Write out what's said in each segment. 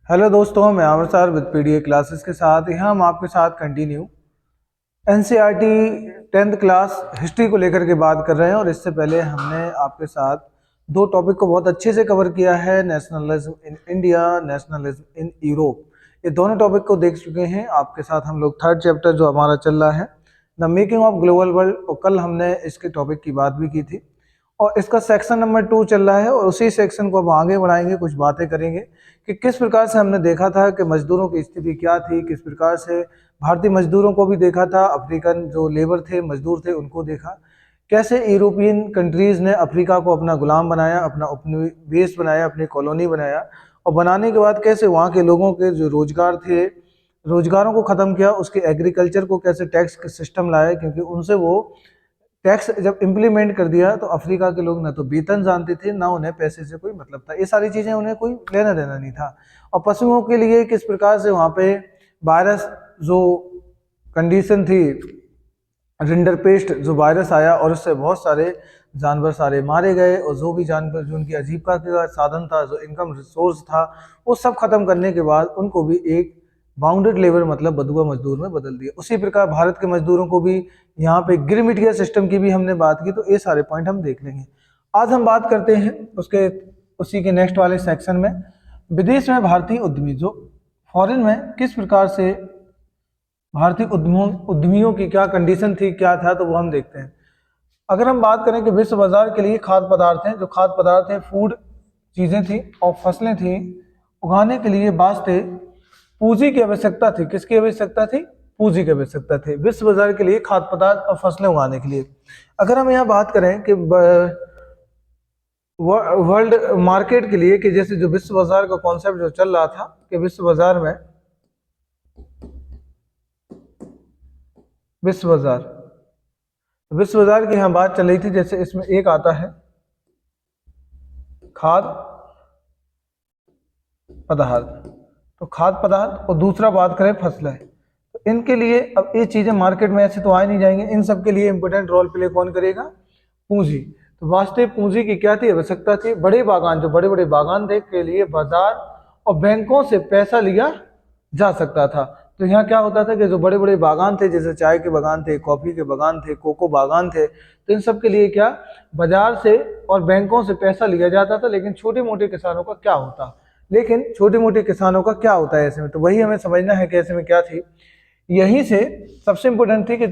Hello दोस्तों, मैं Aamir sir with PDA classes के साथ यहाँ हम आपके साथ continue NCERT 10th class history को लेकर के बात कर रहे हैं। और इससे पहले हमने आपके साथ दो टॉपिक को बहुत अच्छे से कवर किया है, nationalism in India, nationalism in Europe. ये दोनों टॉपिक को देख चुके हैं। आपके साथ हम लोग थर्ड चैप्टर जो हमारा चल रहा है the making of global world, और कल हमने इसके टॉपिक की बात भी की थी और इसका सेक्शन नंबर 2 चल रहा है। और उसी सेक्शन को अब आगे बढ़ाएंगे, कुछ बातें करेंगे कि किस प्रकार से हमने देखा था कि मजदूरों की स्थिति क्या थी, किस प्रकार से भारतीय मजदूरों को भी देखा था, अफ्रीकन जो लेबर थे, मजदूर थे, उनको देखा, कैसे यूरोपियन कंट्रीज ने अफ्रीका को अपना गुलाम बनाया, अपना उपनिवेश बनाया, अपनी कॉलोनी बनाया, और बनाने के बाद कैसे वहाँ के लोगों के जो रोजगार थे, रोजगारों को ख़त्म किया, उसके एग्रीकल्चर को कैसे टैक्स सिस्टम लाया, क्योंकि उनसे वो टैक्स जब इम्प्लीमेंट कर दिया तो अफ्रीका के लोग ना तो वेतन जानते थे, ना उन्हें पैसे से कोई मतलब था, ये सारी चीज़ें उन्हें कोई लेना देना नहीं था। और पशुओं के लिए किस प्रकार से वहाँ पे वायरस जो कंडीशन थी, रिंडर पेस्ट जो वायरस आया और उससे बहुत सारे जानवर सारे मारे गए, और जो भी जानवर जो उनकी आजीविका का साधन था, जो इनकम रिसोर्स था, वो सब खत्म करने के बाद उनको भी एक बाउंडेड लेबर मतलब बदुआ मजदूर में बदल दिया। उसी प्रकार भारत के मजदूरों को भी यहाँ पे गिरमिटिया सिस्टम की भी हमने बात की, तो ये सारे पॉइंट हम देख लेंगे। आज हम बात करते हैं उसी के नेक्स्ट वाले सेक्शन में विदेश में भारतीय उद्यमी, जो फॉरेन में किस प्रकार से भारतीय उद्यमियों की क्या कंडीशन थी, क्या था, तो वो हम देखते हैं। अगर हम बात करें कि विश्व बाजार के लिए खाद्य पदार्थ हैं, जो खाद्य पदार्थ है, फूड चीज़ें थी और फसलें थी, उगाने के लिए वास्ते पूंजी की आवश्यकता थी। किसकी आवश्यकता थी? पूंजी की आवश्यकता थी विश्व बाजार के लिए, खाद्य पदार्थ और फसलें उगाने के लिए। अगर हम यहाँ बात करें कि वर्ल्ड मार्केट के लिए, कि जैसे जो विश्व बाजार का कॉन्सेप्ट जो चल रहा था कि विश्व बाजार की यहाँ बात चल रही थी, जैसे इसमें एक आता है खाद्य पदार्थ, तो खाद्य पदार्थ, और दूसरा बात करें फसलें, तो इनके लिए अब ये चीज़ें मार्केट में ऐसे तो आ नहीं जाएंगे, इन सब के लिए इंपॉर्टेंट रोल प्ले कौन करेगा? पूंजी। तो वास्तविक पूंजी की क्या थी? आवश्यकता थी। बड़े बागान, जो बड़े बड़े बागान थे, के लिए बाजार और बैंकों से पैसा लिया जा सकता था। तो यहाँ क्या होता था कि जो बड़े बड़े बागान थे, जैसे चाय के बागान थे, कॉफ़ी के बागान थे, कोको बागान थे, तो इन सब के लिए क्या बाजार से और बैंकों से पैसा लिया जाता था। लेकिन छोटे मोटे किसानों का क्या होता है ऐसे में? तो वही हमें समझना है कि ऐसे में क्या थी। यहीं से सबसे इम्पोर्टेंट थी कि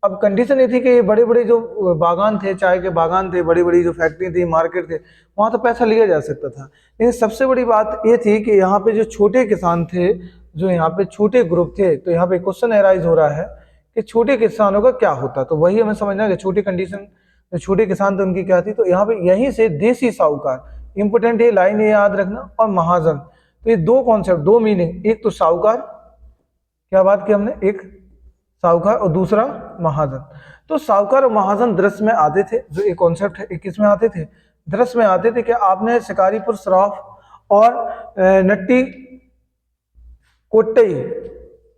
अब कंडीशन ये थी कि ये बड़े बड़े जो बागान थे, चाय के बागान थे, बड़ी बड़ी जो फैक्ट्री थी, मार्केट थे, वहाँ तो पैसा लिया जा सकता था। लेकिन सबसे बड़ी बात ये थी कि यहाँ पे जो छोटे किसान थे, जो यहाँ पे छोटे ग्रुप थे, तो यहाँ पे क्वेश्चन एराइज हो रहा है कि छोटे किसानों का क्या होता। तो वही हमें समझना है कि छोटी कंडीशन, जो छोटे किसान थे उनकी क्या थी। तो यहाँ पे यहीं से देसी साहूकार, इंपोर्टेंट ये लाइन ये याद रखना, और महाजन, तो ये दो कॉन्सेप्ट, दो मीनिंग, एक तो साहूकार, क्या बात की हमने, एक साहूकार और दूसरा महाजन। तो साहूकार और महाजन दृश्य में आते थे, जो एक कॉन्सेप्ट है, किस में आते थे? दृश्य में आते थे। कि आपने शिकारीपुर सराफ और नट्टी कोट्टई,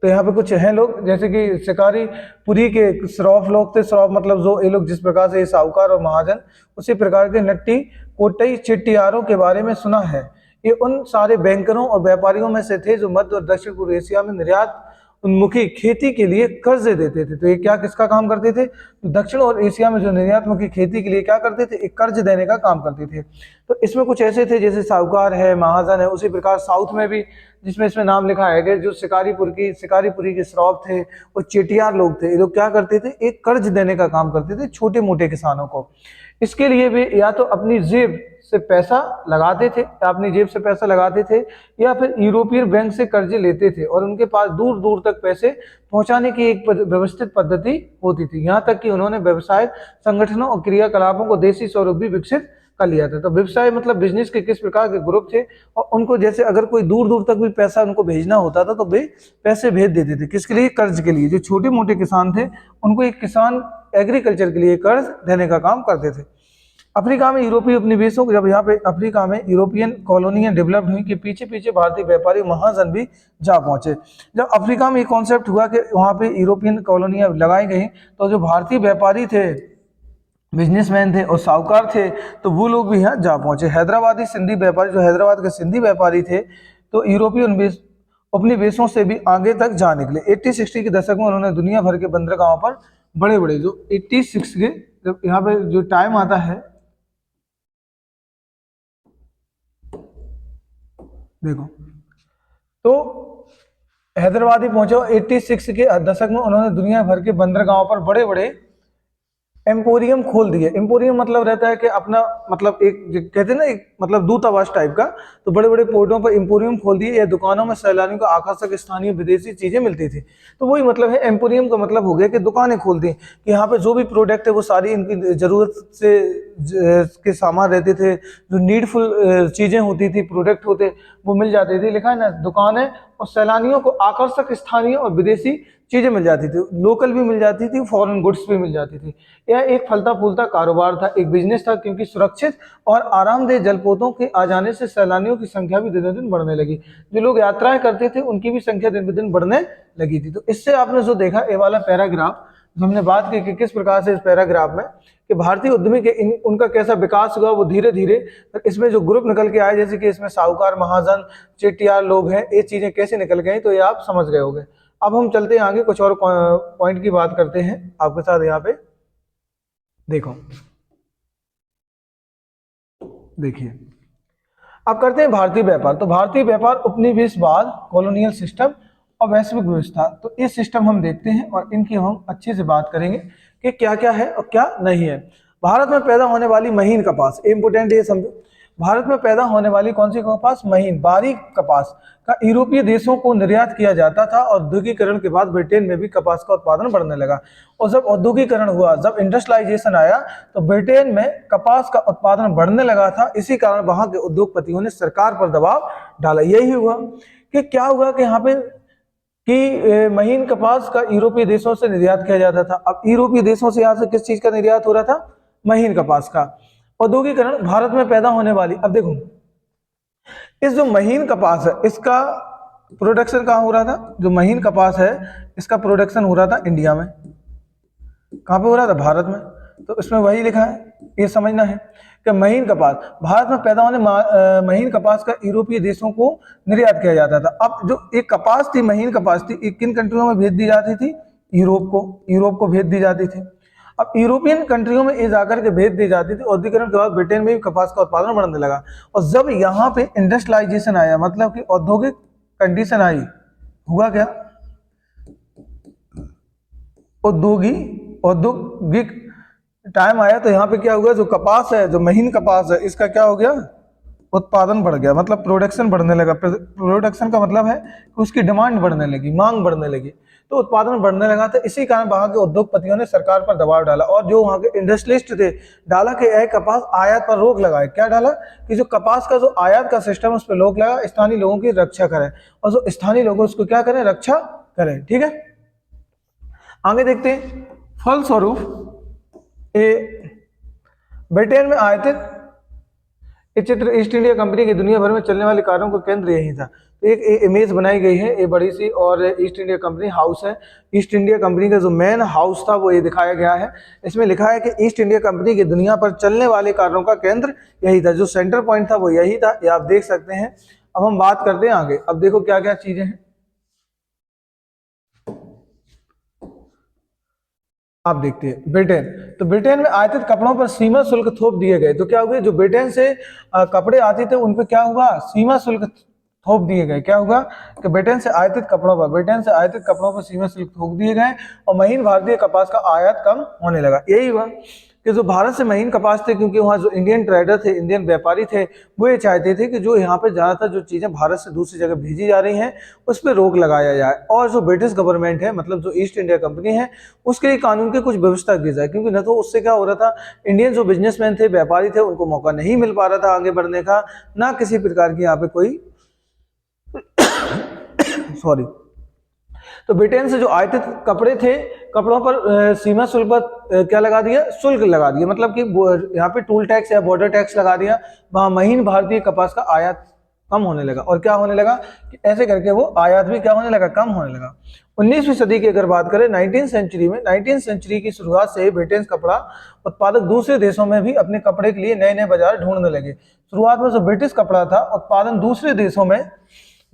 तो यहाँ पे कुछ हैं लोग, जैसे कि शिकारीपुरी के सराफ लोग थे, सराफ मतलब जो ये लोग जिस प्रकार से साहूकार और महाजन, उसी प्रकार के नट्टी कोट्टई चिट्टियारों के बारे में सुना है। ये उन सारे बैंकरों और व्यापारियों में से थे जो मध्य और दक्षिण पूर्व एशिया में निर्यात उन्मुखी खेती के लिए कर्ज देते थे। तो ये क्या किसका काम करते थे? दक्षिण और एशिया में जो निर्यातमुखी खेती के लिए क्या करते थे? एक कर्ज देने का काम करते थे। तो इसमें कुछ ऐसे थे जैसे साहूकार है, महाजन है। उसी प्रकार साउथ में भी, जिसमें इसमें नाम लिखा है कि जो शिकारीपुरी के श्रॉफ थे, वो चेटियार लोग थे। ये लोग क्या करते थे? एक कर्ज देने का काम करते थे छोटे मोटे किसानों को। इसके लिए भी या तो अपनी जेब से पैसा लगाते थे, या फिर यूरोपियन बैंक से कर्जे लेते थे, और उनके पास दूर दूर तक पैसे पहुंचाने की एक व्यवस्थित पद्धति होती थी। यहाँ तक कि उन्होंने व्यवसाय संगठनों और क्रियाकलापों को देशी स्वरूप भी विकसित कर लिया था। तो व्यवसाय मतलब बिजनेस के किस प्रकार के ग्रुप थे, और उनको जैसे अगर कोई दूर दूर तक भी पैसा उनको भेजना होता था, तो वे पैसे भेज देते थे। किसके लिए? कर्ज के लिए। जो छोटे मोटे किसान थे, उनको एक किसान एग्रीकल्चर के लिए कर्ज देने का काम करते थे। अफ्रीका में यूरोपीय उपनिवेशों, जब यहाँ पे अफ्रीका में यूरोपियन कॉलोनियां डेवलप हुई, कि पीछे पीछे भारतीय व्यापारी महाजन भी जा पहुंचे। जब अफ्रीका में ये कॉन्सेप्ट हुआ कि वहाँ पे यूरोपियन कॉलोनियां लगाई गई, तो जो भारतीय व्यापारी थे, बिजनेसमैन थे और साहूकार थे, तो वो लोग भी यहाँ जा पहुंचे। हैदराबादी सिंधी व्यापारी, जो हैदराबाद के सिंधी व्यापारी थे, तो यूरोपियन बेस अपनी बेसों से भी आगे तक जा निकले। 80-60 के दशक में उन्होंने दुनिया भर के बंदरगाहों पर बड़े बड़े जो 86 के, जब यहाँ पे जो टाइम आता है, देखो तो हैदराबाद ही पहुंचे। 86 के दशक में उन्होंने दुनिया भर के बंदरगाहों पर बड़े बड़े एम्पोरियम खोल दिए। एम्पोरियम मतलब रहता है कि अपना मतलब एक कहते हैं ना, एक मतलब दूतावास टाइप का। तो बड़े बड़े पोर्टों पर एम्पोरियम खोल दिए, या दुकानों में सैलानियों को आकर्षक स्थानीय विदेशी चीजें मिलती थी। तो वही मतलब है, एम्पोरियम का मतलब हो गया कि दुकानें खोल दी कि यहाँ पे जो भी प्रोडक्ट है वो सारी इनकी जरूरत से के सामान रहते थे, जो नीडफुल चीजें होती थी, प्रोडक्ट होते, वो मिल जाते थे। लिखा है ना, दुकानें और सैलानियों को आकर्षक स्थानीय और विदेशी चीजें मिल जाती थी, लोकल भी मिल जाती थी, फॉरेन गुड्स भी मिल जाती थी। यह एक फलता फूलता कारोबार था, एक बिजनेस था, क्योंकि सुरक्षित और आरामदेह जलपोतों के आ जाने से सैलानियों की संख्या भी दिन दिन बढ़ने लगी। जो लोग यात्राएं करते थे उनकी भी संख्या दिन दिन बढ़ने लगी थी। तो इससे आपने जो देखा, ये वाला पैराग्राफ हमने बात की कि किस प्रकार से इस पैराग्राफ में कि भारतीय उद्यमी के उनका कैसा विकास हुआ, वो धीरे धीरे इसमें जो ग्रुप निकल के आए, जैसे कि इसमें साहूकार, महाजन, चेटियार लोग हैं, ये चीजें कैसे निकल गई, तो ये आप समझ गए होंगे। अब हम चलते हैं आगे, कुछ और पॉइंट की बात करते हैं आपके साथ। यहाँ पे देखो, देखिए अब करते हैं भारतीय व्यापार। तो भारतीय व्यापार, उपनिवेशवाद, कॉलोनियल सिस्टम और वैश्विक व्यवस्था, तो ये सिस्टम हम देखते हैं और इनकी हम अच्छे से बात करेंगे कि क्या क्या है और क्या नहीं है। भारत में पैदा होने वाली महीन कपास, इंपोर्टेंट ये समझो। भारत में पैदा होने वाली कौन सी कपास? महीन बारीक कपास का यूरोपीय देशों को निर्यात किया जाता था। औद्योगिकरण के बाद ब्रिटेन में भी कपास का उत्पादन बढ़ने लगा। और जब औद्योगिकरण हुआ, जब इंडस्ट्रियलाइजेशन आया, तो ब्रिटेन में कपास का उत्पादन बढ़ने लगा था। इसी कारण वहां के उद्योगपतियों ने सरकार पर दबाव डाला। यही हुआ कि क्या हुआ कि यहाँ पे कि महीन कपास का यूरोपीय देशों से निर्यात किया जाता था। अब यूरोपीय देशों से यहाँ से किस चीज का निर्यात हो रहा था? महीन कपास का। औद्योगिकरण, भारत में पैदा होने वाली, अब देखो इस जो महीन कपास है इसका प्रोडक्शन कहाँ हो रहा था? जो महीन कपास है इसका प्रोडक्शन हो रहा था इंडिया में। कहाँ पे हो रहा था? भारत में। तो इसमें वही लिखा है, ये समझना है कि महीन कपास, भारत में पैदा होने महीन कपास का यूरोपीय देशों को निर्यात किया जाता था। अब जो एक कपास थी, महीन कपास थी, किन कंट्रियों में भेज दी जाती थी? यूरोप को भेज दी जाती थी। अब यूरोपियन कंट्रियों में ये जाकर के भेज दी जाती थी। औद्योगिकरण के बाद ब्रिटेन में भी कपास का उत्पादन बढ़ने लगा। और जब यहाँ पे इंडस्ट्रियलाइजेशन आया, मतलब कि औद्योगिक कंडीशन आई, हुआ क्या? औद्योगिक टाइम आया, तो यहाँ पे क्या हुआ? जो कपास है, जो महीन कपास है, इसका क्या हो गया? उत्पादन बढ़ गया, मतलब प्रोडक्शन बढ़ने लगा। प्रोडक्शन का मतलब है कि उसकी डिमांड बढ़ने लगी, मांग बढ़ने लगी, तो उत्पादन बढ़ने लगा। तो इसी कारण वहां के उद्योगपतियों ने सरकार पर दबाव डाला, और जो वहां के इंडस्ट्रियलिस्ट थे, डाला कि यह कपास आयात पर रोक लगाए। क्या डाला? कि जो कपास का जो आयात का सिस्टम है उस पर रोक लगा, स्थानीय लोगों की रक्षा करें, और जो स्थानीय लोग उसको क्या करें? रक्षा करें। ठीक है, आगे देखते हैं। फलस्वरूप ब्रिटेन में आयातित ये चित्र ईस्ट इंडिया कंपनी की दुनिया भर में चलने वाले कार्यों का केंद्र यही था। तो एक इमेज बनाई गई है, ये बड़ी सी, और ईस्ट इंडिया कंपनी हाउस है। ईस्ट इंडिया कंपनी का जो मेन हाउस था वो ये दिखाया गया है। इसमें लिखा है कि ईस्ट इंडिया कंपनी की दुनिया पर चलने वाले कार्यों का केंद्र यही था। जो सेंटर पॉइंट था वो यही था, ये आप देख सकते हैं। अब हम बात करते हैं आगे। अब देखो क्या क्या चीजें हैं, आप देखते हैं। ब्रिटेन, तो ब्रिटेन में आयातित कपड़ों पर सीमा शुल्क थोप दिए गए। तो क्या हुआ? जो ब्रिटेन से कपड़े आते थे उन पे क्या हुआ? सीमा शुल्क थोप दिए गए। क्या हुआ कि ब्रिटेन से आयातित कपड़ों पर सीमा शुल्क थोप दिए गए, और महीन भारतीय कपास का आयात कम होने लगा। यही हुआ कि जो भारत से महीन कपास थे, क्योंकि वहाँ जो इंडियन ट्रेडर थे, इंडियन व्यापारी थे, वो ये चाहते थे कि जो यहाँ पे ज़्यादातर जो चीज़ें भारत से दूसरी जगह भेजी जा रही हैं उस पर रोक लगाया जाए, और जो ब्रिटिश गवर्नमेंट है, मतलब जो ईस्ट इंडिया कंपनी है, उसके लिए कानून की कुछ व्यवस्था की जाए। क्योंकि न तो उससे क्या हो रहा था, इंडियन जो बिजनेसमैन थे, व्यापारी थे, उनको मौका नहीं मिल पा रहा था आगे बढ़ने का, ना किसी प्रकार की यहाँ पे कोई सॉरी। तो ब्रिटेन से जो आयातित कपड़े थे, कपड़ों पर सीमा शुल्क पर क्या लगा दिया? शुल्क लगा दिया, मतलब कि यहाँ पे टूल टैक्स या बॉर्डर टैक्स लगा दिया। वहां महीन भारतीय कपास का आयात कम होने लगा, और क्या होने लगा कि ऐसे करके वो आयात भी क्या होने लगा? कम होने लगा। 19वीं सदी की अगर बात करें, 19वीं सेंचुरी की शुरुआत से ब्रिटेन कपड़ा उत्पादक दूसरे देशों में भी अपने कपड़े के लिए नए नए बाजार ढूंढने लगे। शुरुआत में जो ब्रिटिश कपड़ा था, उत्पादन दूसरे देशों में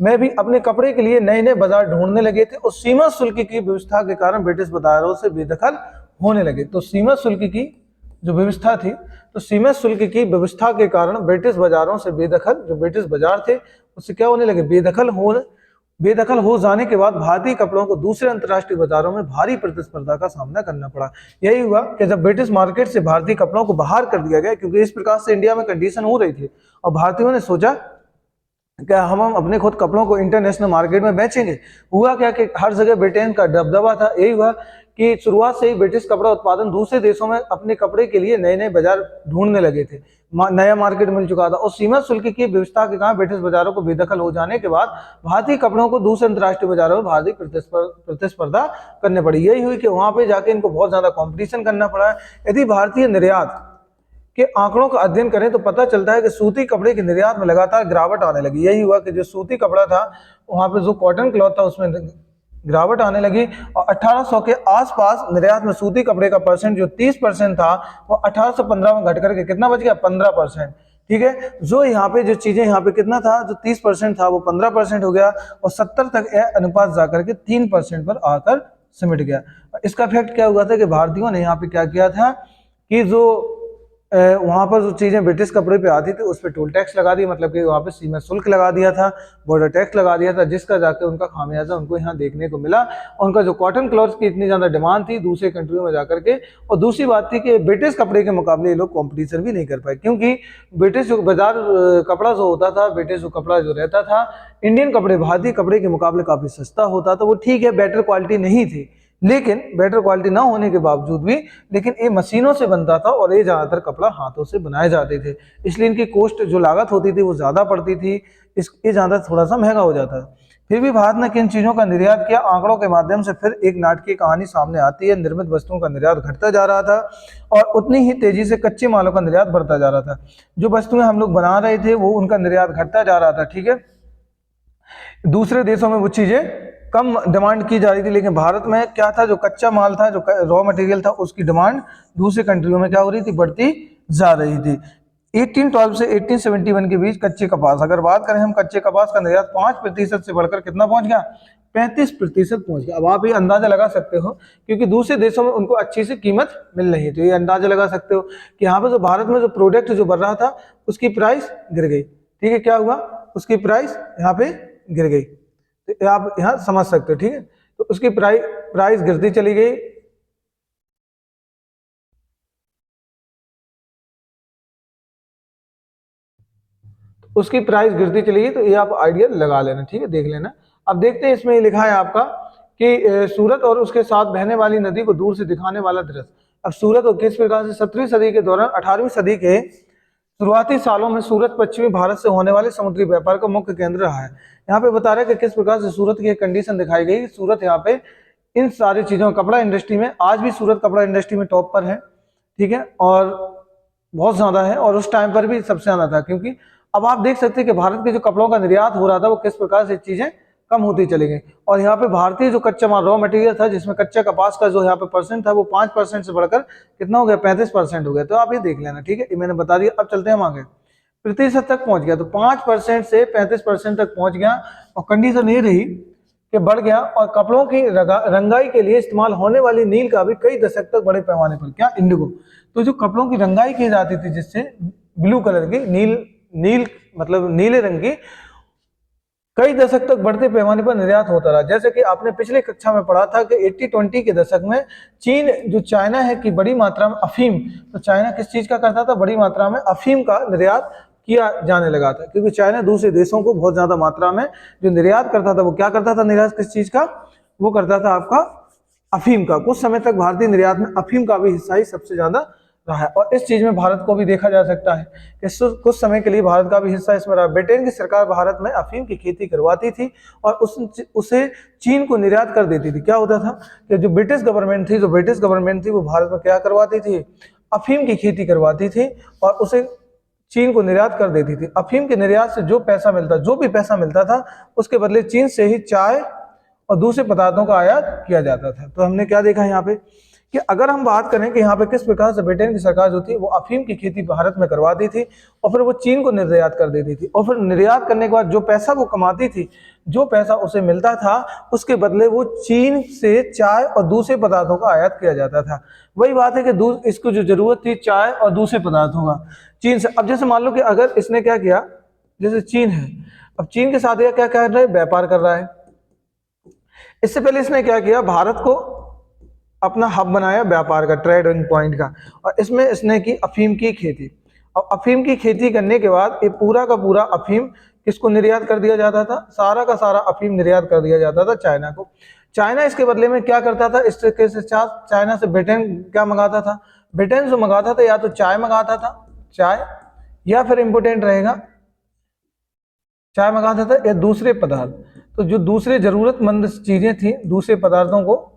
में भी अपने कपड़े के लिए नए नए बाजार ढूंढने लगे थे और सीमा शुल्क की व्यवस्था के कारण ब्रिटिश बाजारों से बेदखल होने लगे। तो सीमा शुल्क की जो व्यवस्था थी, तो सीमा शुल्क की व्यवस्था के कारण ब्रिटिश बाजारों से बेदखल, जो ब्रिटिश बाजार थे उससे क्या होने लगे, बेदखल हो जाने के बाद भारतीय कपड़ों को दूसरे अंतर्राष्ट्रीय बाजारों में भारी प्रतिस्पर्धा का सामना करना पड़ा। यही हुआ कि जब ब्रिटिश मार्केट से भारतीय कपड़ों को बाहर कर दिया गया, क्योंकि इस प्रकार से इंडिया में कंडीशन हो रही थी और भारतीयों ने सोचा क्या हम अपने खुद कपड़ों को इंटरनेशनल मार्केट में बेचेंगे। हुआ क्या कि हर जगह ब्रिटेन का दबदबा था। यही हुआ कि शुरुआत से ही ब्रिटिश कपड़ा उत्पादन दूसरे देशों में अपने कपड़े के लिए नए नए बाजार ढूंढने लगे थे, नया मार्केट मिल चुका था और सीमा शुल्क की व्यवस्था के कारण ब्रिटिश बाजारों को बेदखल हो जाने के बाद भारतीय कपड़ों को दूसरे अंतर्राष्ट्रीय बाजारों में भारतीय प्रतिस्पर्धा करनी पड़ी। यही हुई कि वहां पे जाके इनको बहुत ज्यादा कॉम्पिटिशन करना पड़ा। यदि भारतीय निर्यात के आंकड़ों का अध्ययन करें तो पता चलता है कि सूती कपड़े के निर्यात में लगातार गिरावट आने लगी। यही हुआ कि जो सूती कपड़ा था वहां पे जो कॉटन क्लॉथ था उसमें गिरावट आने लगी और 1800 के आसपास निर्यात में सूती कपड़े का परसेंट जो 30% था वो 1815 में घट करके कितना बच गया, 15%। ठीक है, जो यहाँ पे जो चीजें यहाँ पे कितना था, जो 30% था वो 15% हो गया और 70 तक यह अनुपात जाकर के 3% पर आकर सिमट गया। इसका इफेक्ट क्या हुआ था कि भारतीयों ने यहाँ पे क्या किया था कि जो वहां पर जो चीजें ब्रिटिश कपड़े पे आती थी उस पर टोल टैक्स लगा दिया, मतलब कि वहां पे सीमा शुल्क लगा दिया था, बॉर्डर टैक्स लगा दिया था, जिसका जाके उनका खामियाजा उनको यहाँ देखने को मिला। और उनका जो कॉटन क्लॉथ की इतनी ज्यादा डिमांड थी दूसरे कंट्रियों में जाकर के, और दूसरी बात थी कि ब्रिटिश कपड़े के मुकाबले ये लोग कॉम्पिटिशन भी नहीं कर पाए, क्योंकि ब्रिटिश जो बाजार कपड़ा जो होता था, ब्रिटिश जो कपड़ा जो रहता था, इंडियन कपड़े भारतीय कपड़े के मुकाबले काफी सस्ता होता था। वो ठीक है बेटर क्वालिटी नहीं थी, लेकिन बेटर क्वालिटी ना होने के बावजूद भी लेकिन ये मशीनों से बनता था और ये ज्यादातर कपड़ा हाथों से बनाए जाते थे, इसलिए इनकी कॉस्ट जो लागत होती थी वो ज्यादा पड़ती थी, ये ज्यादा थोड़ा सा महंगा हो जाता था। फिर भी भारत ने किन चीजों का निर्यात किया, आंकड़ों के माध्यम से फिर एक नाटकीय कहानी सामने आती है। निर्मित वस्तुओं का निर्यात घटता जा रहा था और उतनी ही तेजी से कच्चे मालों का निर्यात बढ़ता जा रहा था। जो वस्तुएं हम लोग बना रहे थे वो उनका निर्यात घटता जा रहा था। ठीक है, दूसरे देशों में वो चीजें कम डिमांड की जा रही थी, लेकिन भारत में क्या था, जो कच्चा माल था, जो रॉ मटेरियल था, उसकी डिमांड दूसरे कंट्रियों में क्या हो रही थी, बढ़ती जा रही थी। 1812 से 1871 के बीच कच्चे कपास, अगर बात करें हम कच्चे कपास का निर्यात 5% से बढ़कर कितना पहुंच गया, 35% पहुंच गया। अब आप ये अंदाजा लगा सकते हो क्योंकि दूसरे देशों में उनको अच्छी सी कीमत मिल रही है, तो ये अंदाजा लगा सकते हो कि यहाँ पे जो भारत में जो प्रोडक्ट जो बढ़ रहा था उसकी प्राइस गिर गई। ठीक है, क्या हुआ, उसकी प्राइस यहाँ पे गिर गई, तो आप यहाँ समझ सकते हो। ठीक है, तो उसकी प्राइस गिरती चली गई। उसकी प्राइस गिरती चली गई, तो ये आप आइडिया लगा लेना। ठीक है, देख लेना। अब देखते हैं, इसमें लिखा है आपका कि सूरत और उसके साथ बहने वाली नदी को दूर से दिखाने वाला दृश्य। अब सूरत और किस प्रकार से 17वीं सदी के दौरान 18वीं सदी के शुरुआती सालों में सूरत पश्चिमी भारत से होने वाले समुद्री व्यापार का मुख्य केंद्र रहा है। यहाँ पे बता रहे हैं कि किस प्रकार से सूरत की एक कंडीशन दिखाई गई। सूरत यहाँ पे इन सारी चीजों, कपड़ा इंडस्ट्री में आज भी सूरत कपड़ा इंडस्ट्री में टॉप पर है। ठीक है, और बहुत ज्यादा है और उस टाइम पर भी सबसे ज्यादा था, क्योंकि अब आप देख सकते हैं कि भारत के जो कपड़ों का निर्यात हो रहा था वो किस प्रकार से चीजें कम होती चली गई। और यहाँ पे भारतीय जो कच्चा माल रॉ मटेरियल था, जिसमें कच्चा कपास का जो यहाँ पे परसेंट था वो 5% से बढ़कर कितना हो गया, 35% हो गया। तो आप ये देख लेना। ठीक है, ये मैंने बता दिया। अब चलते हैं हम आगे, प्रतिशत तक पहुंच गया, तो 5% से 35% तक पहुंच गया और कंडीशन ये रही कि बढ़ गया। और कपड़ों की रंगाई के लिए इस्तेमाल होने वाली नील का भी कई दशक तक बड़े पैमाने पर, क्या, इंडिगो, तो जो कपड़ों की रंगाई की जाती थी जिससे ब्लू कलर की, नील मतलब नीले रंग की, कई दशक तक बढ़ते पैमाने पर निर्यात होता रहा। जैसे कि आपने पिछले कक्षा में पढ़ा था कि 80-20 के दशक में चीन, जो चाइना है कि बड़ी मात्रा में अफीम, तो चाइना किस चीज का करता था, बड़ी मात्रा में अफीम का निर्यात किया जाने लगा था, क्योंकि चाइना दूसरे देशों को बहुत ज्यादा मात्रा में जो निर्यात करता था वो क्या करता था, निर्यात किस चीज का, वो करता था आपका अफीम का। कुछ समय तक भारतीय निर्यात में अफीम का भी हिस्सा ही सबसे ज्यादा रहा है और इस चीज में भारत को भी देखा जा सकता है कि कुछ समय के लिए भारत का भी हिस्सा इसमें रहा। ब्रिटेन की सरकार भारत में अफीम की खेती करवाती थी और उसे चीन को निर्यात कर देती थी। क्या होता था कि जो ब्रिटिश गवर्नमेंट थी वो भारत में क्या करवाती थी, अफीम की खेती करवाती थी और उसे चीन को निर्यात कर देती थी। अफीम के निर्यात से जो भी पैसा मिलता था उसके बदले चीन से ही चाय और दूसरे पदार्थों का आयात किया जाता था। तो हमने क्या देखा यहाँ पे कि अगर हम बात करें कि यहाँ पे किस प्रकार से ब्रिटेन की सरकार जो थी वो अफीम की खेती भारत में करवाती थी और फिर वो चीन को निर्यात कर देती थी, और फिर निर्यात करने के बाद जो पैसा वो कमाती थी, जो पैसा उसे मिलता था, उसके बदले वो चीन से चाय और दूसरे पदार्थों का आयात किया जाता था। वही बात है कि इसको जो जरूरत थी चाय और दूसरे पदार्थों का चीन से। अब जैसे मान लो कि अगर इसने क्या किया, जैसे चीन है, अब चीन के साथ यह क्या कर रहा है, व्यापार कर रहा है। इससे पहले इसने क्या किया, भारत को अपना हब बनाया व्यापार का, ट्रेडिंग पॉइंट का, और इसमें इसने की अफीम की खेती। और अफीम की खेती करने के बाद ये पूरा का पूरा अफीम किसको निर्यात कर दिया जाता था, सारा का सारा अफीम निर्यात कर दिया जाता था चाइना को। चाइना इसके बदले में क्या करता था, इस तरीके से चाइना से ब्रिटेन क्या मंगाता था, ब्रिटेन से मंगाता था या तो चाय मंगाता था, चाय, या फिर इम्पोर्टेंट रहेगा चाय मंगाता था, या दूसरे पदार्थ। तो जो दूसरे जरूरतमंद चीजें थी, दूसरे पदार्थों को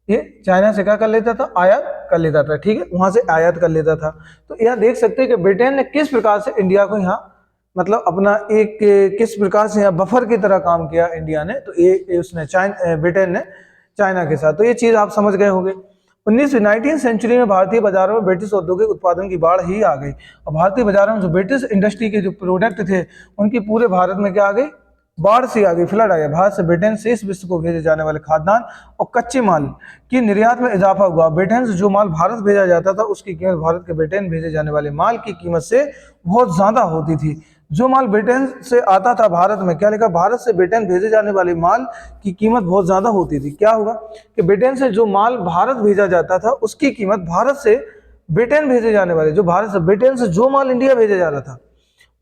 ये चाइना से क्या कर लेता था, आयात कर लेता था, ठीक है, वहां से आयात कर लेता था। तो यह देख सकते हैं कि ब्रिटेन ने किस प्रकार से इंडिया को यहाँ मतलब अपना एक किस प्रकार से यहाँ बफर की तरह काम किया इंडिया ने, तो ये उसने ब्रिटेन ने चाइना के साथ। तो ये चीज आप समझ गए होंगे। 19वीं सेंचुरी में भारतीय बाजारों में ब्रिटिश औद्योगिक उत्पादन की बाढ़ ही आ गई, और भारतीय बाजारों में जो ब्रिटिश इंडस्ट्री के जो प्रोडक्ट थे उनकी पूरे भारत में क्या आ गई, बाढ़ से आ गई, फ्लड आ गया। भारत से ब्रिटेन से इस विश्व को भेजे जाने वाले खाद्यान्न और कच्चे माल की निर्यात में इजाफा हुआ। ब्रिटेन से जो माल भारत भेजा जाता था उसकी कीमत भारत के ब्रिटेन भेजे जाने वाले माल की कीमत से बहुत ज्यादा होती थी। जो माल ब्रिटेन से आता था भारत में, क्या लिखा, भारत से ब्रिटेन भेजे जाने वाले माल की कीमत बहुत ज्यादा होती थी। क्या होगा कि ब्रिटेन से जो माल भारत भेजा जाता था उसकी कीमत भारत से ब्रिटेन भेजे जाने वाले, जो भारत से ब्रिटेन से जो माल इंडिया भेजा जा रहा था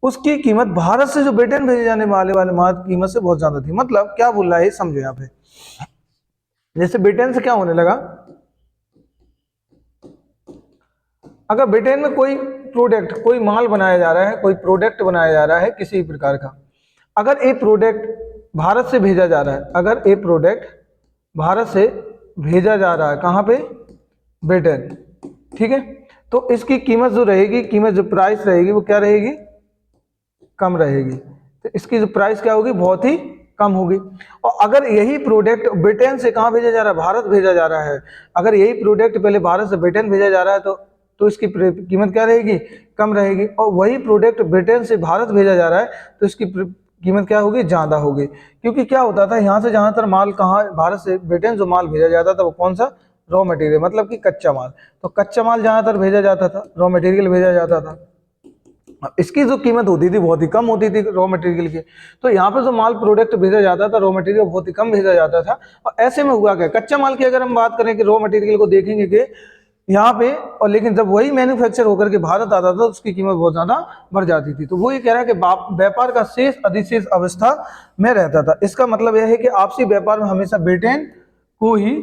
उसकी कीमत भारत से जो ब्रिटेन भेजे जाने वाले माल की कीमत से बहुत ज्यादा थी। मतलब क्या बोल रहा है समझो यहाँ पे, जैसे ब्रिटेन से क्या होने लगा, अगर ब्रिटेन में कोई प्रोडक्ट, कोई माल बनाया जा रहा है, कोई प्रोडक्ट बनाया जा रहा है किसी प्रकार का, अगर ये प्रोडक्ट भारत से भेजा जा रहा है, अगर ये प्रोडक्ट भारत से भेजा जा रहा है कहाँ पे, ब्रिटेन, ठीक है, तो इसकी कीमत जो रहेगी, कीमत जो प्राइस रहेगी वो क्या रहेगी, कम रहेगी। तो इसकी जो प्राइस क्या होगी, बहुत ही कम होगी। और अगर यही प्रोडक्ट ब्रिटेन से कहाँ भेजा जा रहा है, भारत भेजा जा रहा है, अगर यही प्रोडक्ट पहले भारत से ब्रिटेन भेजा जा रहा है तो इसकी कीमत क्या रहेगी, कम रहेगी। और वही प्रोडक्ट ब्रिटेन से भारत भेजा जा रहा है तो इसकी कीमत क्या होगी, ज़्यादा होगी। क्योंकि क्या होता था, यहाँ से ज़्यादातर माल कहाँ, भारत से ब्रिटेन जो माल भेजा जाता था वो कौन सा, रॉ मटेरियल, मतलब कि कच्चा माल। तो कच्चा माल ज़्यादातर भेजा जाता था, रॉ मटेरियल भेजा जाता था, इसकी जो कीमत होती थी बहुत ही कम होती थी रॉ मटेरियल की। तो यहाँ पे जो माल प्रोडक्ट भेजा जाता था, रॉ मटेरियल बहुत ही कम भेजा जाता था। और ऐसे में हुआ क्या, कच्चा माल की अगर हम बात करें कि रॉ मटेरियल को देखेंगे कि यहाँ पे, और लेकिन जब वही मैन्युफैक्चर होकर के भारत आता था तो उसकी कीमत बहुत ज्यादा बढ़ जाती थी। तो वो ये कह रहा है कि व्यापार का शेष अधिशेष अवस्था में रहता था। इसका मतलब यह है कि आपसी व्यापार में हमेशा ब्रिटेन को ही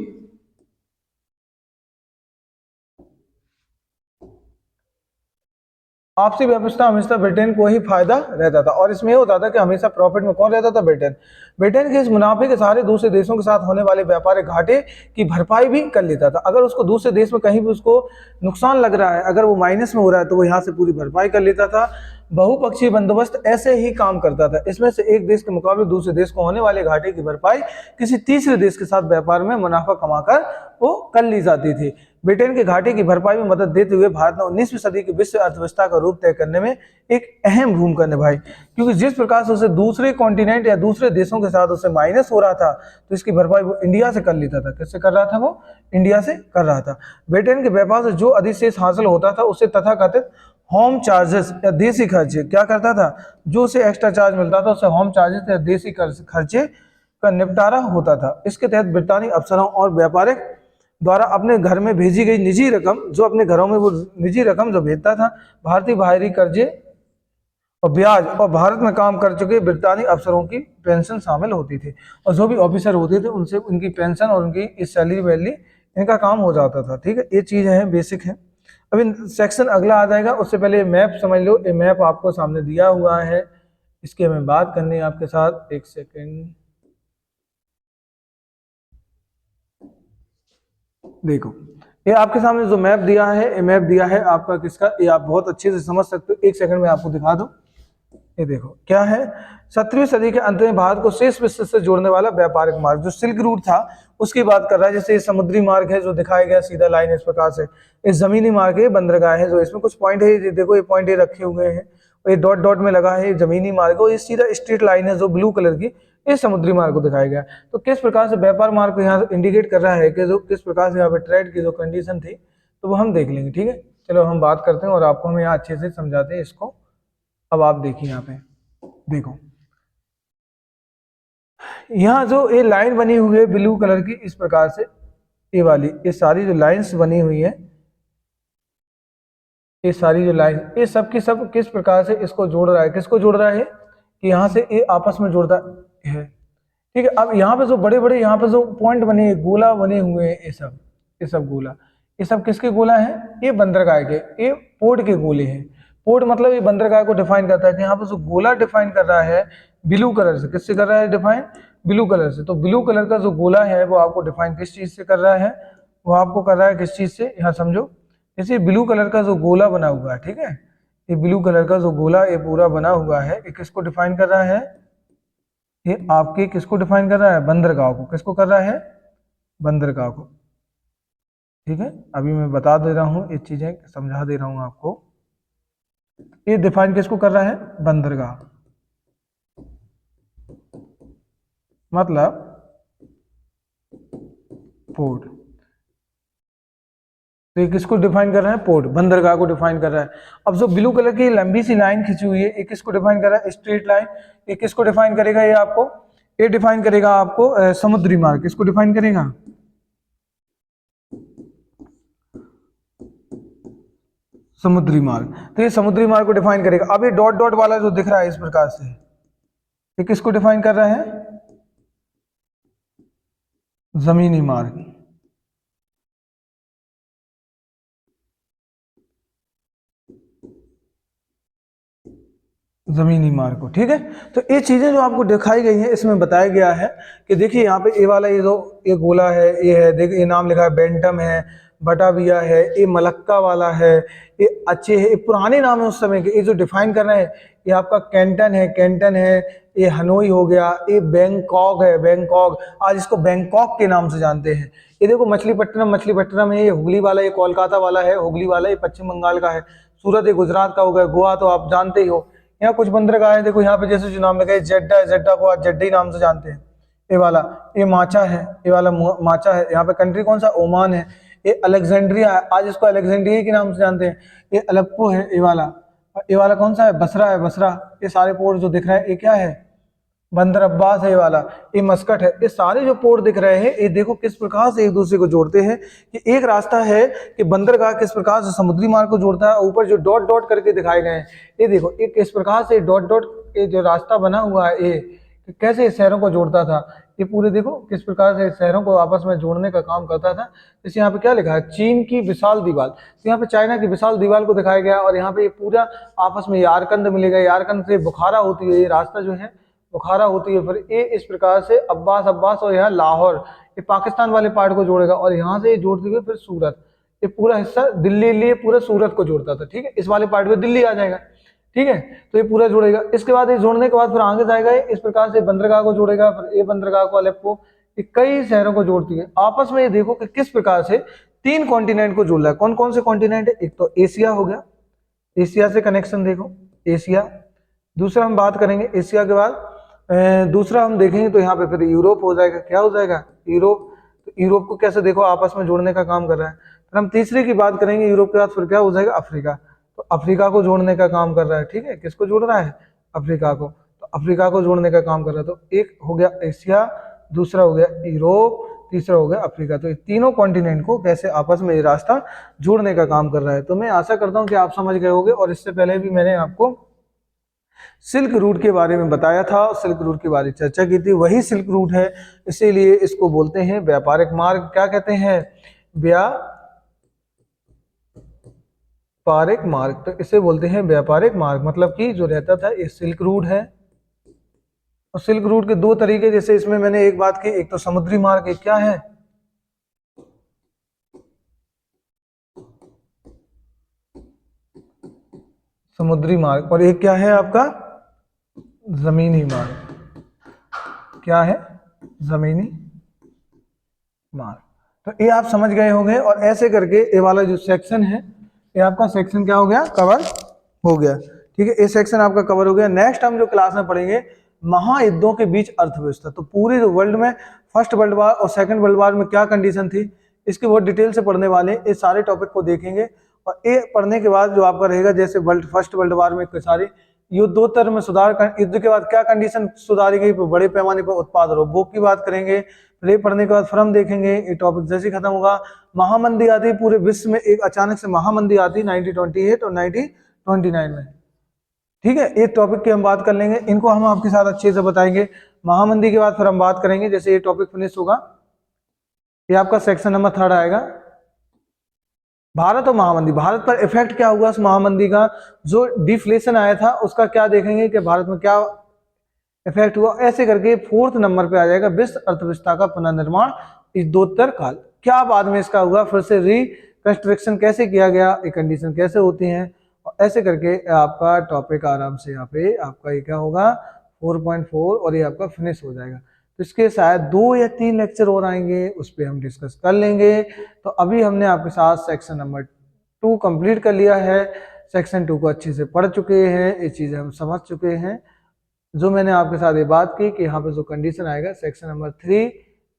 आपसी व्यवस्था हमेशा ब्रिटेन को ही फायदा रहता था। और इसमें होता था कि हमेशा प्रॉफिट में कौन रहता था, ब्रिटेन। ब्रिटेन के इस मुनाफे के सहारे दूसरे देशों के साथ होने वाले व्यापारिक घाटे की भरपाई भी कर लेता था। अगर उसको दूसरे देश में कहीं भी उसको नुकसान लग रहा है, अगर वो माइनस में हो रहा है, तो वो यहाँ से पूरी भरपाई कर लेता था। बहुपक्षीय बंदोबस्त ऐसे ही काम करता था। इसमें से एक देश के मुकाबले दूसरे देश को होने वाले घाटे की भरपाई किसी तीसरे देश के साथ व्यापार में मुनाफा कमाकर वो कर ली जाती थी। ब्रिटेन के घाटे की भरपाई में मदद देते हुए भारत ने 19वीं सदी की विश्व अर्थव्यवस्था का रूप तय करने में एक अहम भूमिका निभाई। क्योंकि जिस प्रकार से उसे दूसरे कॉन्टिनेंट या दूसरे देशों के साथ उसे माइनस हो रहा था, तो इसकी भरपाई वो इंडिया से कर लेता था। किससे कर रहा था, वो इंडिया से कर रहा था। ब्रिटेन के व्यापार से जो अधिशेष हासिल होता था उसे तथाकथित होम चार्जेस या देसी खर्चे क्या करता था, जो उसे एक्स्ट्रा चार्ज मिलता था उसे होम चार्जेस या देसी खर्चे का निपटारा होता था। इसके तहत ब्रिटानी अफसरों और व्यापारिक द्वारा अपने घर में भेजी गई निजी रकम, जो अपने घरों में वो निजी रकम जो भेजता था, भारतीय बाहरी कर्जे और ब्याज और भारत में काम कर चुके ब्रिटानी अफसरों की पेंशन शामिल होती थी। और जो भी ऑफिसर होते थे उनसे उनकी पेंशन और उनकी इस सैलरी वैली इनका काम हो जाता था। ठीक है, ये चीज़ है, बेसिक है। अभी सेक्शन अगला आ जाएगा, उससे पहले मैप समझ लो। ये मैप आपको सामने दिया हुआ है, इसकी हमें बात करनी है आपके साथ। एक सेकेंड, देखो ये आपके सामने जो मैप दिया है, ये मैप दिया है आपका किसका, ये आप बहुत अच्छे से समझ सकते हो। एक सेकंड में आपको दिखा दो। ये देखो क्या है, 17वीं सदी के अंत में भारत को शेष विश्व से जोड़ने वाला व्यापारिक मार्ग जो सिल्क रूट था उसकी बात कर रहा है। जैसे ये समुद्री मार्ग है जो दिखाया गया सीधा लाइन इस प्रकार से, ये जमीनी मार्ग है, बंदरगाह है, जो इसमें कुछ पॉइंट है, ये देखो ये पॉइंट ये रखे हुए हैं, और ये डॉट डॉट में लगा है, ये जमीनी मार्ग, और ये सीधा स्ट्रेट लाइन है जो ब्लू कलर की, ये समुद्री मार्ग को दिखाया गया। तो किस प्रकार से व्यापार मार्ग को यहाँ इंडिकेट कर रहा है कि जो किस प्रकार से यहाँ पे ट्रेड की जो कंडीशन थी, तो वो हम देख लेंगे। ठीक है, चलो हम बात करते हैं और आपको हम यहाँ अच्छे से समझाते हैं इसको। अब आप देखिए यहाँ पे, देखो यहाँ जो ये लाइन बनी हुई है ब्लू कलर की इस प्रकार से, ये वाली, ये सारी जो लाइंस बनी हुई है, ये सारी जो लाइन, ये सब की सब किस प्रकार से इसको जोड़ रहा है, किसको जोड़ रहा है कि यहाँ से ये आपस में जोड़ता है। ठीक है, अब यहाँ पे जो बड़े बड़े यहाँ पे जो पॉइंट बने, गोला बने हुए हैं, ये सब गोला, ये सब किसके गोला है, ये बंदरगाह के, ये पोर्ट के गोले हैं। पोर्ट मतलब ये बंदरगाह को डिफाइन करता है। कि यहाँ पे जो गोला डिफाइन कर रहा है ब्लू कलर से, किससे कर रहा है डिफाइन, ब्लू कलर से। तो ब्लू कलर का जो गोला है वो आपको डिफाइन किस चीज से कर रहा है, वो आपको कर रहा है किस चीज से, यहाँ समझो। जैसे ब्लू कलर का जो गोला बना हुआ है, ठीक है, ये ब्लू कलर का जो गोला ये पूरा बना हुआ है, ये किसको डिफाइन कर रहा है, ये आपके किसको डिफाइन कर रहा है, बंदरगाह को। किसको कर रहा है, बंदरगाह को। ठीक है, अभी मैं बता दे रहा हूँ, ये चीजें समझा दे रहा हूँ आपको। ये डिफाइन किसको कर रहा है, बंदरगाह, मतलब पोर्ट। तो ये किसको डिफाइन कर रहा है, पोर्ट, बंदरगाह को डिफाइन कर रहा है। अब जो ब्लू कलर की लंबी सी लाइन खींची हुई है, ये किसको डिफाइन कर रहा है, स्ट्रेट लाइन, ये किसको डिफाइन करेगा, ये आपको, ये डिफाइन करेगा आपको समुद्री मार्ग। किसको डिफाइन करेगा, समुद्री मार्ग। तो ये समुद्री मार्ग को डिफाइन करेगा। अब ये डॉट डॉट वाला जो दिख रहा है इस प्रकार से, ये किसको डिफाइन कर रहा है, जमीनी मार्ग, जमीनी मार्ग को। ठीक है, तो ये चीजें जो आपको दिखाई गई हैं इसमें बताया गया है कि देखिए यहाँ पे ये वाला, ये जो ये गोला है, ये है, देखिए ये नाम लिखा है, बेंटम है, बटाविया है, ये मलक्का वाला है, ये अच्छे है, ये पुराने नाम है उस समय के। ये जो डिफाइन कर रहे हैं, ये आपका कैंटन है, कैंटन है, ये हनोई हो गया, ये बैंकॉक है, बैंकॉक, आज इसको बैंकॉक के नाम से जानते हैं। ये देखो मछलीपट्टनम, मछलीपट्टनम है, ये हुगली वाला, ये कोलकाता वाला है, हुगली वाला ये पश्चिम बंगाल का है, सूरत ये गुजरात का हो गया, गोवा तो आप जानते ही हो। यहाँ कुछ बंदरगाह है, देखो यहाँ पे जैसे जो नाम लगा है जेड्डा है, जेड्डा को आज जेड्डा ही नाम से जानते हैं। ये वाला, ये माचा है, ये वाला माचा है। यहाँ पे कंट्री कौन सा, ओमान है। ये अलेक्जेंड्रिया है, आज इसको अलेक्जेंड्रिया के नाम से जानते हैं। ये अलेप्पो है, ये वाला कौन सा है, बसरा है, बसरा। ये सारे पोर्ट जो दिख रहे हैं ये क्या है, बंदर अब्बास है, ये वाला, ये मस्कट है। ये सारे जो पोर्ट दिख रहे हैं ये देखो किस प्रकार से एक दूसरे को जोड़ते हैं। कि एक रास्ता है कि बंदरगाह किस प्रकार से समुद्री मार्ग को जोड़ता है। ऊपर जो डॉट डॉट करके दिखाए गए हैं, ये देखो ये किस प्रकार से डॉट डॉट ये जो रास्ता बना हुआ है, ये कैसे शहरों को जोड़ता था। ये पूरे देखो किस प्रकार से शहरों को आपस में जोड़ने का काम करता था। जैसे यहाँ पे क्या लिखा है, चीन की विशाल दीवार, तो यहाँ पे चाइना की विशाल दीवार को दिखाया गया। और यहाँ पे ये पूरा आपस में यारकंद मिलेगा, यारकंद से बुखारा होती है, ये रास्ता जो है बुखारा होती है। फिर ये इस प्रकार से अब्बास, अब्बास और यहाँ लाहौर, ये पाकिस्तान वाले पार्ट को जोड़ेगा। और यहाँ से ये जोड़ते हुए फिर सूरत, ये पूरा हिस्सा दिल्ली लिए पूरा सूरत को जोड़ता था। ठीक है, इस वाले पार्ट में दिल्ली आ जाएगा। ठीक है, तो ये पूरा जोड़ेगा। इसके बाद ये जोड़ने के बाद फिर आगे जाएगा, इस प्रकार से बंदरगाह को जोड़ेगा। फिर ये बंदरगाह को अलेप्पो, ये कई शहरों को जोड़ती है आपस में। ये देखो कि किस प्रकार से 3 कॉन्टिनेंट को जोड़ रहा है। कौन कौन से कॉन्टिनेंट है, एक तो एशिया हो गया, एशिया से कनेक्शन देखो, एशिया। दूसरा हम बात करेंगे एशिया के बाद दूसरा हम देखेंगे तो यहाँ पे फिर यूरोप हो जाएगा। क्या हो जाएगा, यूरोप। तो यूरोप को कैसे देखो आपस में जोड़ने का काम कर रहा है। फिर हम तीसरे की बात करेंगे यूरोप के बाद, फिर क्या हो जाएगा, अफ्रीका। तो अफ्रीका को जोड़ने का काम कर रहा है। ठीक है, किसको जोड़ रहा है, अफ्रीका को। तो अफ्रीका को जोड़ने का काम कर रहा है। तो एक हो गया एशिया, दूसरा हो गया यूरोप, तीसरा हो गया अफ्रीका। तो ये तीनों कॉन्टिनेंट को कैसे आपस में ये रास्ता जोड़ने का काम कर रहा है। तो मैं आशा करता हूँ कि आप समझ गए होंगे। और इससे पहले भी मैंने आपको सिल्क रूट के बारे में बताया था, सिल्क रूट के बारे में चर्चा की थी, वही सिल्क रूट है। इसीलिए इसको बोलते हैं व्यापारिक मार्ग। क्या कहते हैं, व्यापारिक मार्ग। तो इसे बोलते हैं व्यापारिक मार्ग, मतलब कि जो रहता था ये सिल्क रूट है। और सिल्क रूट के 2 तरीके, जैसे इसमें मैंने एक बात की, एक तो समुद्री मार्ग, एक क्या है, समुद्री मार्ग, और एक क्या है आपका जमीनी मार्ग, क्या है? जमीनी मार्ग। तो ये आप समझ गए होंगे, और ऐसे करके ये वाला जो सेक्शन है ये आपका सेक्शन क्या हो गया? कवर हो गया। ठीक है, ये सेक्शन आपका कवर हो गया। नेक्स्ट हम जो क्लास में पढ़ेंगे महायुद्धों के बीच अर्थव्यवस्था। तो पूरे वर्ल्ड में फर्स्ट वर्ल्ड वार और सेकंड वर्ल्ड वार में क्या कंडीशन थी, इसकी बहुत डिटेल से पढ़ने वाले, ये सारे टॉपिक को देखेंगे। और ये पढ़ने के बाद जो आपका रहेगा, जैसे फर्स्ट वर्ल्ड वार में सारे युद्धोत्तर में सुधार, युद्ध के बाद क्या कंडीशन सुधारी गई, बड़े पैमाने पर उत्पाद और उपभोग की बात करेंगे। फिर ये पढ़ने के बाद फिर हम देखेंगे, ये टॉपिक जैसे खत्म होगा, महामंदी आती, पूरे विश्व में एक अचानक से महामंदी आती 1928 और 1929 में। ठीक है, एक टॉपिक की हम बात कर लेंगे, इनको हम आपके साथ अच्छे से बताएंगे। महामंदी के बाद फिर हम बात करेंगे, जैसे ये टॉपिक फिनिश होगा, ये आपका सेक्शन नंबर 3 आएगा, भारत और महामंदी। भारत पर इफेक्ट क्या हुआ उस महामंदी का, जो डिफ्लेशन आया था उसका क्या देखेंगे कि भारत में क्या इफेक्ट हुआ। ऐसे करके 4th नंबर पे आ जाएगा विश्व अर्थव्यवस्था का पुनर्निर्माण युद्धोत्तर काल, क्या बाद में इसका हुआ, फिर से रिकंस्ट्रक्शन कैसे किया गया, ये कंडीशन कैसे होती हैं, और ऐसे करके आपका टॉपिक आराम से यहाँ पे आपका ये क्या होगा 4.4, और ये आपका फिनिश हो जाएगा। तो इसके शायद 2 या 3 लेक्चर और आएंगे, उस पर हम डिस्कस कर लेंगे। तो अभी हमने आपके साथ सेक्शन नंबर 2 कंप्लीट कर लिया है, सेक्शन 2 को अच्छे से पढ़ चुके हैं, ये चीज़ें हम समझ चुके हैं। जो मैंने आपके साथ ये बात की कि यहाँ पे जो कंडीशन आएगा सेक्शन नंबर 3,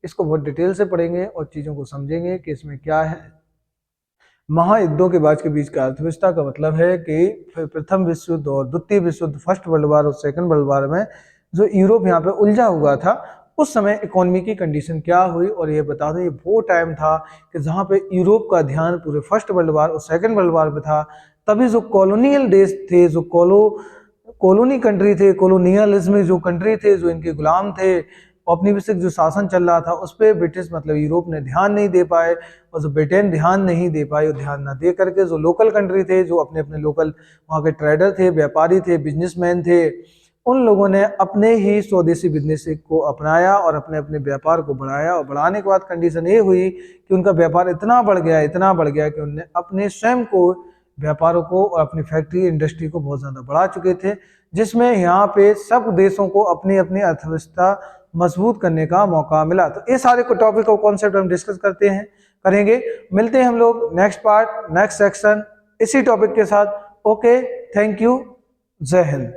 इसको बहुत डिटेल से पढ़ेंगे और चीज़ों को समझेंगे कि इसमें क्या है। महायुद्धों के बाद के बीच का अर्थव्यवस्था का मतलब है कि प्रथम विश्व युद्ध और द्वितीय विश्व युद्ध, फर्स्ट वर्ल्ड वार और सेकंड वर्ल्ड वार में जो यूरोप यहाँ पे उलझा हुआ था, उस समय इकोनॉमी की कंडीशन क्या हुई। और ये बता दें, ये वो टाइम था कि जहाँ पे यूरोप का ध्यान पूरे फर्स्ट वर्ल्ड वार और सेकंड वर्ल्ड वार में था। तभी जो कॉलोनियल देश थे, जो कॉलोनी कंट्री थे, कॉलोनियलिज्म जो कंट्री थे, जो इनके गुलाम थे, औपनिवेशिक जो शासन चल रहा था उस पर ब्रिटिश मतलब यूरोप ने ध्यान नहीं दे पाए, और जो ब्रिटेन ध्यान नहीं दे पाए, ध्यान ना दे करके जो लोकल कंट्री थे, जो अपने अपने लोकल वहाँ के ट्रेडर थे, व्यापारी थे, बिजनेसमैन थे, उन लोगों ने अपने ही स्वदेशी बिजनेस को अपनाया और अपने अपने व्यापार को बढ़ाया। और बढ़ाने के बाद कंडीशन ये हुई कि उनका व्यापार इतना बढ़ गया कि उन्होंने अपने स्वयं को, व्यापारों को और अपनी फैक्ट्री इंडस्ट्री को बहुत ज़्यादा बढ़ा चुके थे, जिसमें यहाँ पे सब देशों को अपनी अपनी अर्थव्यवस्था मजबूत करने का मौका मिला। तो ये सारे टॉपिक और कॉन्सेप्ट हम डिस्कस करेंगे। मिलते हैं हम लोग नेक्स्ट पार्ट, नेक्स्ट सेक्शन इसी टॉपिक के साथ। ओके, थैंक यू, जय हिंद।